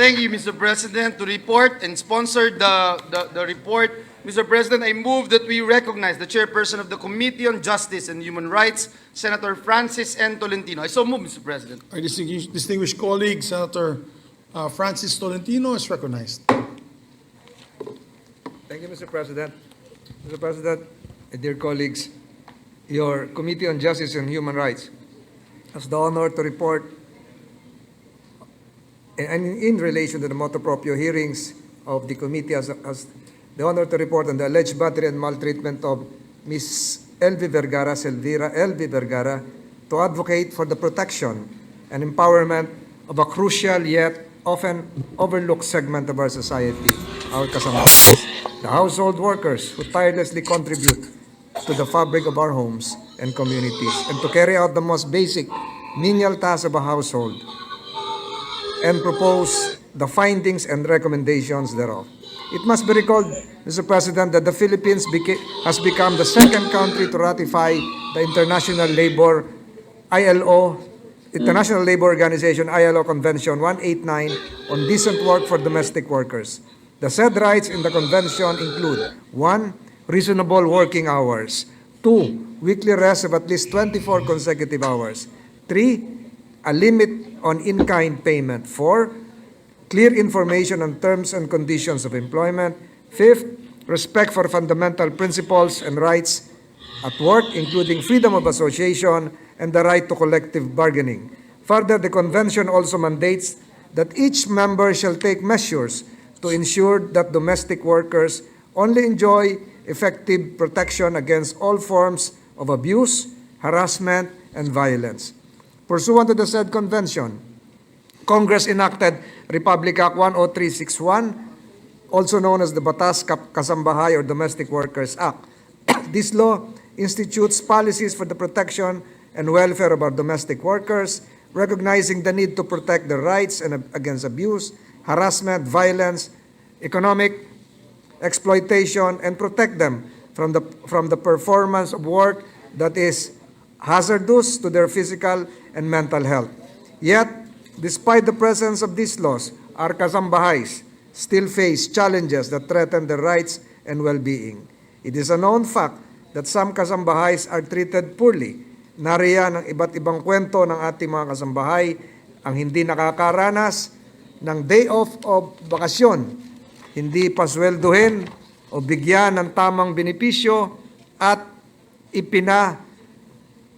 Thank you, Mr. President. To report and sponsor the report, Mr. President, I move that we recognize the chairperson of the Committee on Justice and Human Rights, Senator Francis N. Tolentino. I so move, Mr. President. Our distinguished colleague, Senator Francis Tolentino, is recognized. Thank you, Mr. President. Mr. President, dear colleagues, your Committee on Justice and Human Rights has the honor to report in relation to the motu proprio hearings of the committee has the honor to report on the alleged battery and maltreatment of Ms. Elvira L.V. Vergara, to advocate for the protection and empowerment of a crucial yet often overlooked segment of our society, our Kasambahay, the household workers who tirelessly contribute to the fabric of our homes and communities, and to carry out the most basic menial tasks of a household, and propose the findings and recommendations thereof. It must be recalled, Mr. President, that the Philippines has become the second country to ratify the International Labor Organization ILO Convention 189 on decent work for domestic workers. The said rights in the convention include 1. Reasonable working hours, 2. Weekly rest of at least 24 consecutive hours, 3. A limit on in-kind payment, 4. Clear information on terms and conditions of employment, 5th. Respect for fundamental principles and rights at work, including freedom of association and the right to collective bargaining. Further, the convention also mandates that each member shall take measures to ensure that domestic workers only enjoy effective protection against all forms of abuse, harassment, and violence. Pursuant to the said convention, Congress enacted Republic Act 10361, also known as the Batas Kasambahay or Domestic Workers Act. This law institutes policies for the protection and welfare of our domestic workers, recognizing the need to protect their rights and against abuse, harassment, violence, economic exploitation, and protect them from the performance of work that is hazardous to their physical and mental health. Yet, despite the presence of these laws, our Kasambahays still face challenges that threaten their rights and well-being. It is a known fact that some Kasambahays are treated poorly. Nariyan ang iba't ibang kwento ng ating mga kasambahay, ang hindi nakakaranas ng day off o bakasyon, hindi pasweldohin o bigyan ng tamang benepisyo, at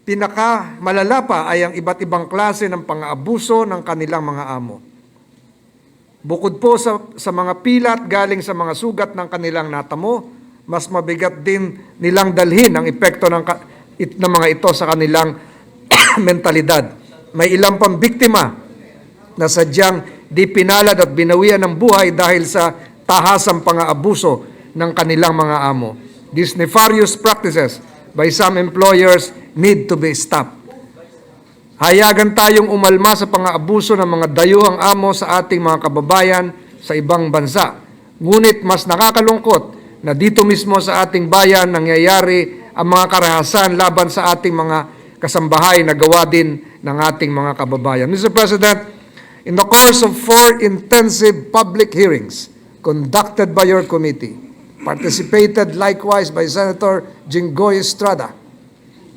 pinakamalala pa ay ang iba't ibang klase ng pang-aabuso ng kanilang mga amo. Bukod po sa mga pilat galing sa mga sugat ng kanilang natamo, mas mabigat din nilang dalhin ang epekto ng mga ito sa kanilang mentalidad. May ilang pang biktima na sadyang di pinalad at binawian ng buhay dahil sa tahasang pang-aabuso ng kanilang mga amo. These nefarious practices by some employers need to be stopped. Hayagan tayong umalma sa pang-aabuso ng mga dayuhang amo sa ating mga kababayan sa ibang bansa. Ngunit mas nakakalungkot na dito mismo sa ating bayan nangyayari ang mga karahasan laban sa ating mga kasambahay na gawa din ng ating mga kababayan. Mr. President, in the course of 4 intensive public hearings conducted by your committee, participated likewise by Senator Jinggoy Estrada,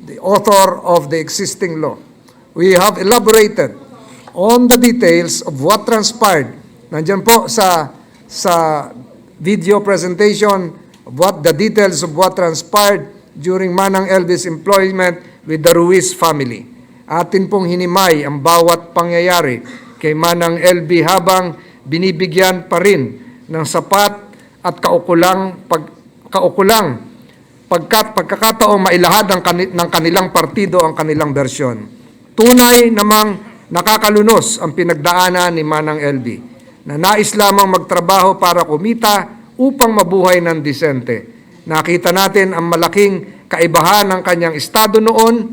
the author of the existing law, we have elaborated on the details of what transpired. Nandiyan po sa video presentation of the details of what transpired during Manang LV's employment with the Ruiz family. Atin pong hinimay ang bawat pangyayari kay Manang LV habang binibigyan pa rin ng sapat at pagkakataong mailahad ng kanilang partido ang kanilang bersyon. Tunay namang nakakalunos ang pinagdaanan ni Manang LV na nais lamang magtrabaho para kumita upang mabuhay ng disente. Nakita natin ang malaking kaibahan ng kanyang estado noon,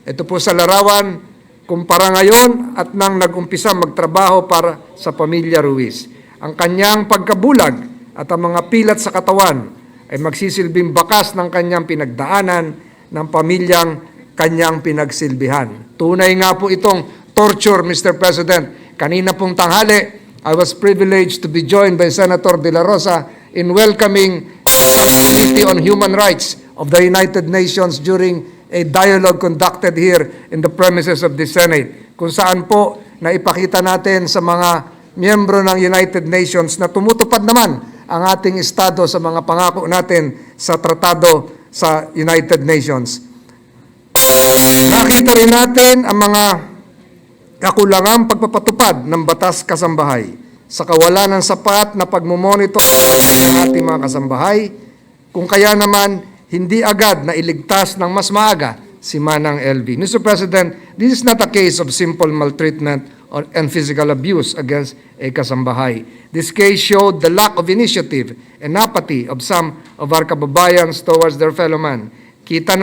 ito po sa larawan, kumpara ngayon at nang nag-umpisa magtrabaho para sa pamilya Ruiz. Ang kanyang pagkabulag at ang mga pilat sa katawan ay magsisilbing bakas ng kanyang pinagdaanan ng pamilyang kanyang pinagsilbihan. Tunay nga po itong torture, Mr. President. Kanina pong tanghali, I was privileged to be joined by Senator De La Rosa in welcoming the Committee on Human Rights of the United Nations during a dialogue conducted here in the premises of the Senate, kung saan po naipakita natin sa mga miyembro ng United Nations na tumutupad naman ang ating Estado sa mga pangako natin sa tratado sa United Nations. Nakita rin natin ang mga kakulangang pagpapatupad ng batas kasambahay sa kawalan ng sapat na pagmumonitor ng ating mga kasambahay, kung kaya naman hindi agad na iligtas ng mas maaga si Manang LV. Mr. President, this is not a case of simple maltreatment and physical abuse against a kasambahay. This case showed the lack of initiative and apathy of some of our kababayans towards their fellow man. Kita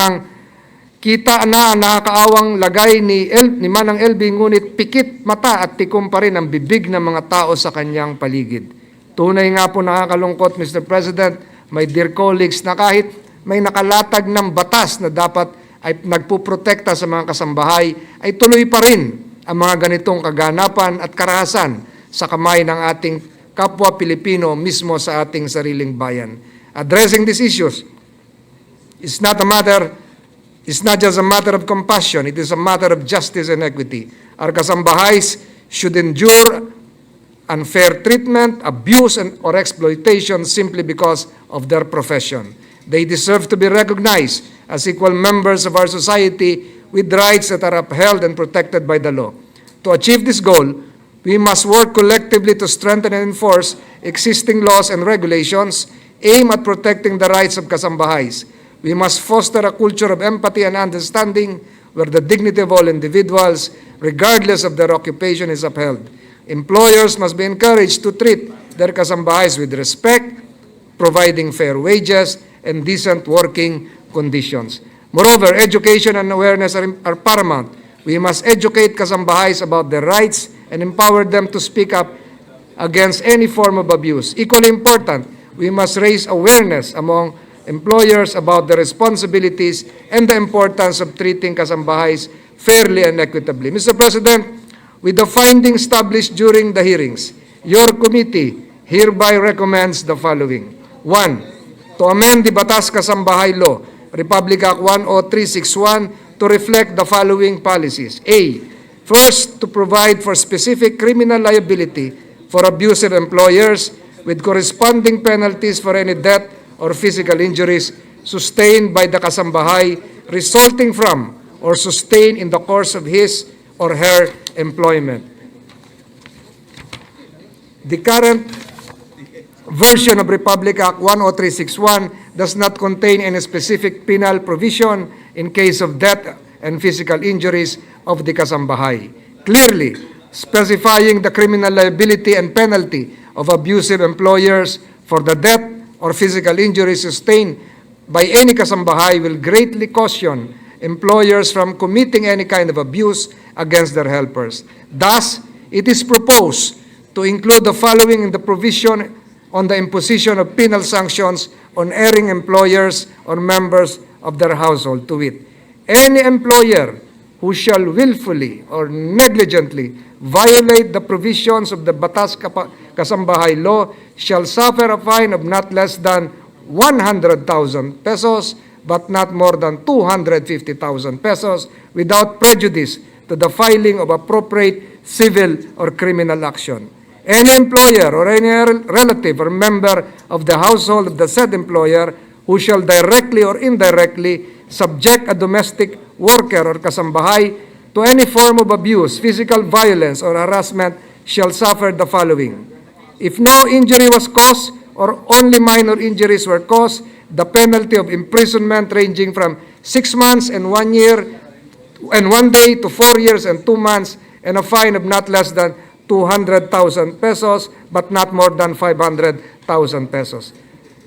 na ang nakakaawang lagay ni Manang LV, ngunit pikit mata at tikom pa rin ang bibig ng mga tao sa kanyang paligid. Tunay nga po nakakalungkot, Mr. President, my dear colleagues, na kahit may nakalatag ng batas na dapat ay nagpuprotekta sa mga kasambahay, ay tuloy pa rin ang mga ganitong kaganapan at karahasan sa kamay ng ating kapwa Pilipino mismo sa ating sariling bayan. Addressing these issues is not just a matter of compassion, it is a matter of justice and equity. Our kasambahays should endure unfair treatment, abuse, or exploitation simply because of their profession. They deserve to be recognized as equal members of our society with rights that are upheld and protected by the law. To achieve this goal, we must work collectively to strengthen and enforce existing laws and regulations aimed at protecting the rights of kasambahays. We must foster a culture of empathy and understanding where the dignity of all individuals, regardless of their occupation, is upheld. Employers must be encouraged to treat their kasambahays with respect, providing fair wages and decent working conditions. Moreover, education and awareness are paramount. We must educate kasambahays about their rights and empower them to speak up against any form of abuse. Equally important, we must raise awareness among employers about the responsibilities and the importance of treating kasambahays fairly and equitably. Mr. President, with the findings established during the hearings, your committee hereby recommends the following. 1. To amend the Batas Kasambahay Law, Republic Act 10361, to reflect the following policies. A. First, to provide for specific criminal liability for abusive employers with corresponding penalties for any death or physical injuries sustained by the kasambahay resulting from or sustained in the course of his or her employment. The current version of Republic Act 10361 does not contain any specific penal provision in case of death and physical injuries of the kasambahay, clearly specifying the criminal liability and penalty of abusive employers for the death or physical injury sustained by any kasambahay will greatly caution employers from committing any kind of abuse against their helpers. Thus, it is proposed to include the following in the provision on the imposition of penal sanctions on erring employers or members of their household, to wit, any employer who shall willfully or negligently violate the provisions of the Batas Kasambahay Law shall suffer a fine of not less than 100,000 pesos but not more than 250,000 pesos without prejudice to the filing of appropriate civil or criminal action. Any employer or any relative or member of the household of the said employer who shall directly or indirectly subject a domestic worker or kasambahay to any form of abuse, physical violence, or harassment shall suffer the following. If no injury was caused or only minor injuries were caused, the penalty of imprisonment ranging from 6 months and 1 year and 1 day to 4 years and 2 months, and a fine of not less than 200,000 pesos but not more than 500,000 pesos.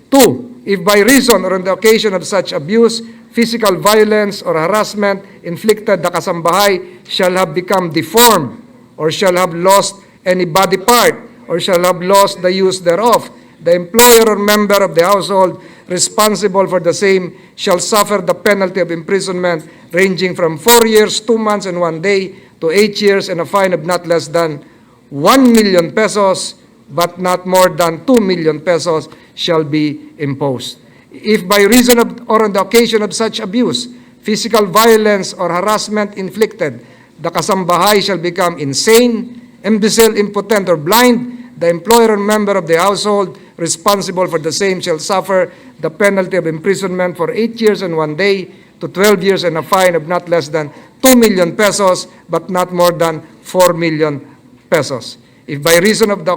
2. If by reason or on the occasion of such abuse, physical violence or harassment inflicted, the kasambahay shall have become deformed or shall have lost any body part or shall have lost the use thereof, the employer or member of the household responsible for the same shall suffer the penalty of imprisonment ranging from 4 years, 2 months, and 1 day to 8 years and a fine of not less than 1 million pesos, but not more than 2 million pesos shall be imposed. If by reason of or on the occasion of such abuse, physical violence or harassment inflicted, the kasambahay shall become insane, imbecile, impotent, or blind, the employer or member of the household responsible for the same shall suffer the penalty of imprisonment for 8 years and 1 day to 12 years and a fine of not less than 2 million pesos, but not more than 4 million pesos. If by reason of the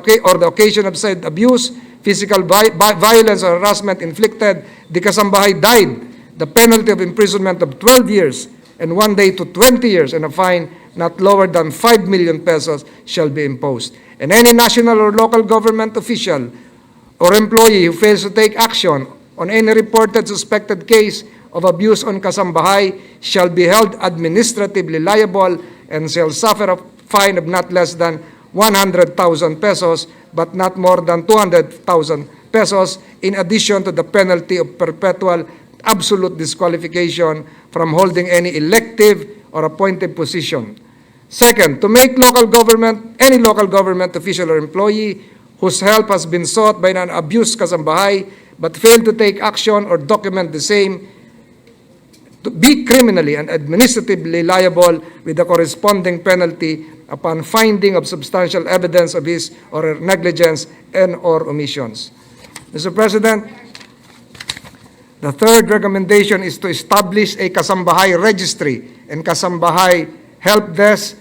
occasion of said abuse, physical violence or harassment inflicted, the kasambahay died, the penalty of imprisonment of 12 years and 1 day to 20 years and a fine not lower than 5 million pesos shall be imposed. And any national or local government official or employee who fails to take action on any reported suspected case of abuse on kasambahay shall be held administratively liable and shall suffer a fine of not less than 100,000 pesos, but not more than 200,000 pesos, in addition to the penalty of perpetual absolute disqualification from holding any elective or appointed position. Second, to make any local government official or employee whose help has been sought by an abused kasambahay but failed to take action or document the same to be criminally and administratively liable with the corresponding penalty upon finding of substantial evidence of his or her negligence and or omissions. Mr. President, the third recommendation is to establish a kasambahay registry and kasambahay help desk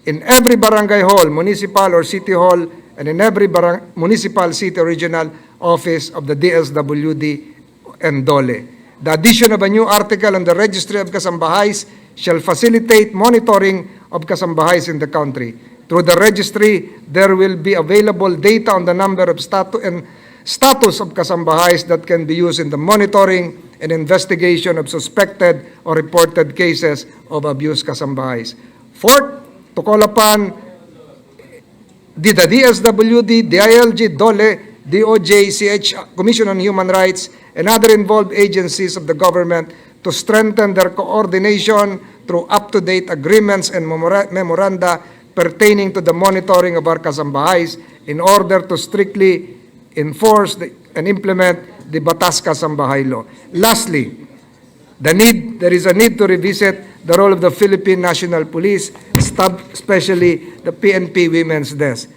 in every barangay hall, municipal or city hall, and in every municipal, city, or regional office of the DSWD and DOLE. The addition of a new article on the registry of kasambahays shall facilitate monitoring of kasambahays in the country. Through the registry, there will be available data on the number of status of kasambahays that can be used in the monitoring and investigation of suspected or reported cases of abused kasambahays. Fourth, to call upon the DSWD, DILG, DOLE, DOJ, Commission on Human Rights, and other involved agencies of the government to strengthen their coordination through up-to-date agreements and memoranda pertaining to the monitoring of our kasambahays in order to strictly enforce and implement the Batas Kasambahay Law. Lastly, there is a need to revisit the role of the Philippine National Police, especially the PNP Women's Desk.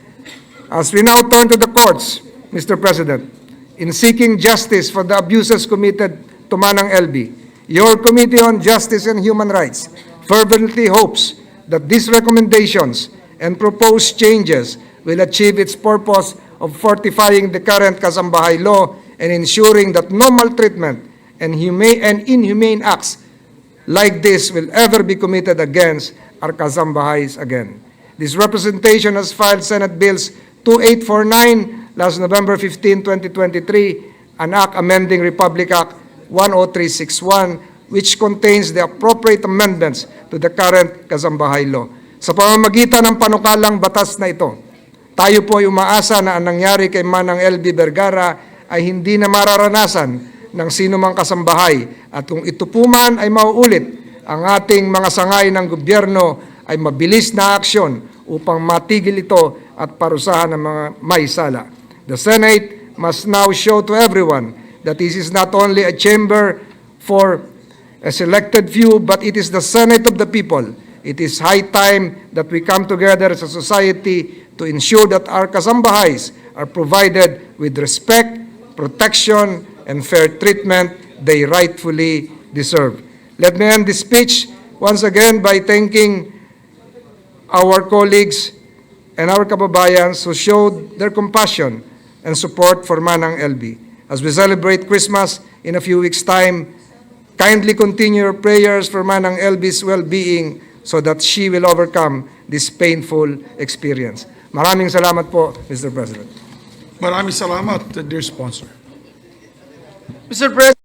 As we now turn to the courts, Mr. President, in seeking justice for the abuses committed to Manang LB, your Committee on Justice and Human Rights fervently hopes that these recommendations and proposed changes will achieve its purpose of fortifying the current Kasambahay Law and ensuring that no maltreatment and inhumane acts like this will ever be committed against our Kasambahays again. This representation has filed Senate Bills 2849 last November 15, 2023, an act amending Republic Act 10361, which contains the appropriate amendments to the current Kasambahay Law. Sa pamamagitan ng panukalang batas na ito, tayo po ay umaasa na ang nangyari kay Manang LB Vergara ay hindi na mararanasan ng sino mang kasambahay, at kung ito po man ay mauulit, ang ating mga sangay ng gobyerno ay mabilis na aksyon upang matigil ito at parusahan ng mga may sala. The Senate must now show to everyone that this is not only a chamber for a selected few, but it is the Senate of the people. It is high time that we come together as a society to ensure that our kasambahays are provided with respect, protection, and fair treatment they rightfully deserve. Let me end this speech once again by thanking our colleagues and our kababayans who showed their compassion and support for Manang LB. As we celebrate Christmas in a few weeks' time, kindly continue your prayers for Manang LB's well-being so that she will overcome this painful experience. Maraming salamat po, Mr. President. Maraming salamat, dear sponsor. Mr. President,